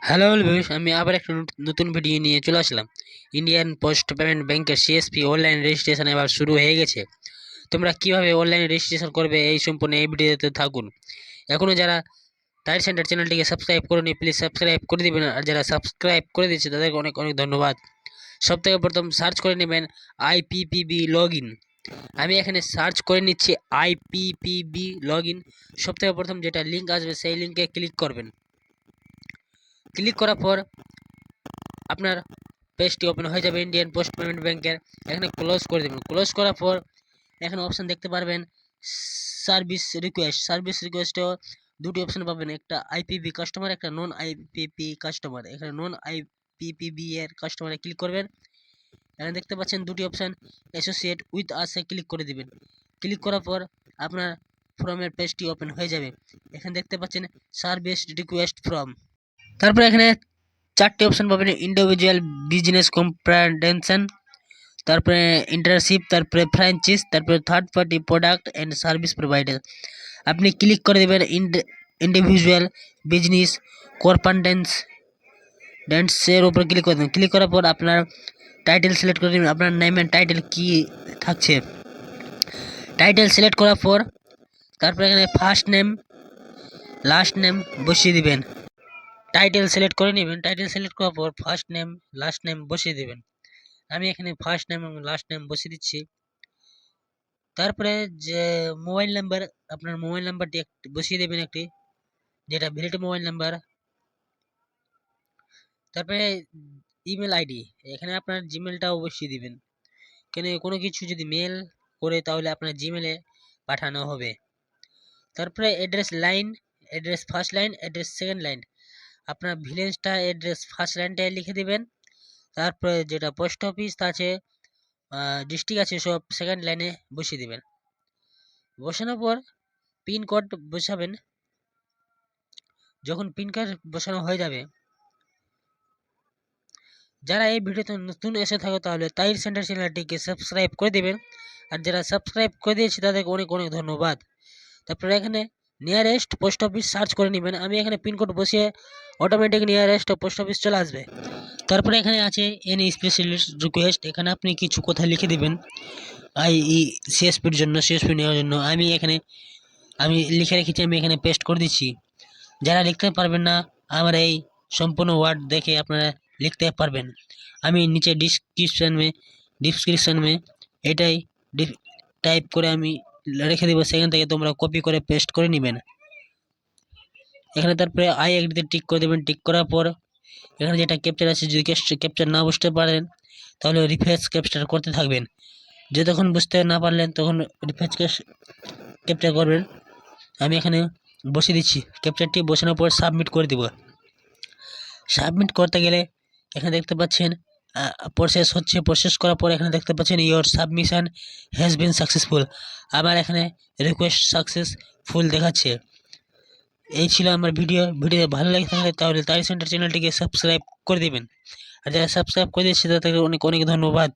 Hello অলভিস, আমি আবার একটা নতুন ভিডিও নিয়ে চলে আসলাম। ইন্ডিয়ান পোস্ট পেমেন্ট ব্যাংকের সিএসপি অনলাইন রেজিস্ট্রেশন এবার শুরু হয়ে গেছে। তোমরা কিভাবে অনলাইন রেজিস্ট্রেশন করবে এই সম্পূর্ণ এই ভিডিওতে থাকুন। এখনো যারা টাইর সেন্টার চ্যানেলটিকে সাবস্ক্রাইব করেনি, প্লিজ সাবস্ক্রাইব করে দিবেন। আর যারা সাবস্ক্রাইব করে দিচ্ছে তাদেরকে অনেক অনেক ধন্যবাদ। সব থেকে প্রথম সার্চ করে নেবেন আইপিপিবি লগ ইন। আমি এখানে সার্চ করে নিচ্ছি আইপিপিবি লগ ইন। সব থেকে প্রথম যেটা লিঙ্ক আসবে সেই লিঙ্কে ক্লিক করবেন। ক্লিক করার পর আপনার পেজটি ওপেন হয়ে যাবে ইন্ডিয়ান পোস্ট পেমেন্ট ব্যাংকের। এখানে ক্লোজ করে দেবেন। ক্লোজ করার পর এখানে অপশন দেখতে পারবেন সার্ভিস রিকোয়েস্টেও দুটি অপশন পাবেন, একটা আইপিপি কাস্টমার, একটা নন আইপিপি কাস্টমার। এখানে নন আইপিপিবি এর কাস্টমারে ক্লিক করবেন। এখানে দেখতে পাচ্ছেন দুটি অপশন, অ্যাসোসিয়েট উইথ আসে ক্লিক করে দিবেন। ক্লিক করার পর আপনার ফর্মের পেজটি ওপেন হয়ে যাবে। এখানে দেখতে পাচ্ছেন সার্ভিস রিকোয়েস্ট ফর্ম। তারপর এখানে চারটি অপশন পাবেন, ইন্ডিভিজুয়াল, বিজনেস, কম্প্রেহেনশন, তারপরে ইন্টারশিপ, তারপরে ফ্র্যাঞ্চাইজ, তারপরে third party product and service provider. আপনি ক্লিক করে দেবেন ইন্ডিভিজুয়াল, বিজনেস, কর্পোরেটের উপর ক্লিক করে দেবেন। ক্লিক করার পর আপনার টাইটেল সিলেক্ট করে দেবেন। আপনার নেম অ্যান্ড টাইটেল কি থাকছে, টাইটেল সিলেক্ট করার পর তারপর এখানে ফার্স্ট নেম লাস্ট নেম বসিয়ে দিবেন। টাইটেল সিলেক্ট করে নেবেন। টাইটেল সিলেক্ট করার পর ফার্স্ট নেম লাস্ট নেম বসিয়ে দেবেন। আমি এখানে ফার্স্ট নেম এবং লাস্ট নেম বসিয়ে দিচ্ছি। তারপরে যে মোবাইল নাম্বার, আপনার মোবাইল নাম্বারটি বসিয়ে দেবেন একটি, যেটা ভ্যালিড মোবাইল নাম্বার। তারপরে ইমেল আইডি, এখানে আপনার জিমেলটাও বসিয়ে দিবেন। কেন কোনো কিছু যদি মেল করে তাহলে আপনার জিমেলে পাঠানো হবে। তারপরে address line, address first line, address second line. আপনার ভিলেজটা অ্যাড্রেস ফার্স্ট লাইনটায় লিখে দিবেন। তারপরে যেটা পোস্ট অফিস আছে, ডিস্ট্রিক্ট আছে, সব সেকেন্ড লাইনে বসিয়ে দিবেন। বসানোর পর পিনকোড বসাবেন। যখন পিনকোড বসানো হয়ে যাবে, যারা এই ভিডিওতে নতুন এসে থাকো তাহলে তাইর সেন্টার চ্যানেলটিকে সাবস্ক্রাইব করে দিবেন। আর যারা সাবস্ক্রাইব করে দিয়েছে তাদেরকে অনেক অনেক ধন্যবাদ। তারপরে এখানে নিয়ারেস্ট পোস্ট অফিস সার্চ করে নেবেন। আমি এখানে পিনকোড বসিয়ে অটোমেটিক নিয়ারেস্ট পোস্ট অফিস চলে আসবে। তারপরে এখানে আছে এনি স্পেশালিস্ট রিকোয়েস্ট, এখানে আপনি কিছু কথা লিখে দিবেন সিএসপির জন্য, সিএসপি নেওয়ার জন্য। আমি লিখে রেখেছি, আমি এখানে পেস্ট করে দিচ্ছি। যারা লিখতে পারবেন না, আমার এই সম্পূর্ণ ওয়ার্ড দেখে আপনারা লিখতে পারবেন। আমি নিচে ডিসক্রিপশন মে এটাই টাইপ করে আমি রেখে দেবো, সেখান থেকে তোমরা কপি করে পেস্ট করে নেবেন। এখানে তারপরে আই এগ্রিতে টিক করে দেবেন। টিক করার পর এখানে যেটা ক্যাপচার আছে, যদি ক্যাপচার না বুঝতে পারেন তাহলে রিফ্রেশ ক্যাপচার করতে থাকবেন। যতক্ষণ বুঝতে না পারলেন তখন রিফ্রেশ ক্যাপচার করবেন। আমি এখানে বসিয়ে দিচ্ছি। ক্যাপচারটি বসানোর পর সাবমিট করে দেব। সাবমিট করতে গেলে এখানে দেখতে পাচ্ছেন প্রসেস হচ্ছে। প্রসেস করার পর এখানে দেখতে পাচ্ছেন your submission has been successful. আবার এখানে রিকোয়েস্ট সাকসেসফুল দেখাচ্ছে। এই ছিল আমার ভিডিও ভালো লাগে থাকলে তাহলে তাই সেন্টার চ্যানেলটিকে সাবস্ক্রাইব করে দেবেন। আর যারা সাবস্ক্রাইব করে দিয়েছে তাদেরকে অনেক অনেক ধন্যবাদ।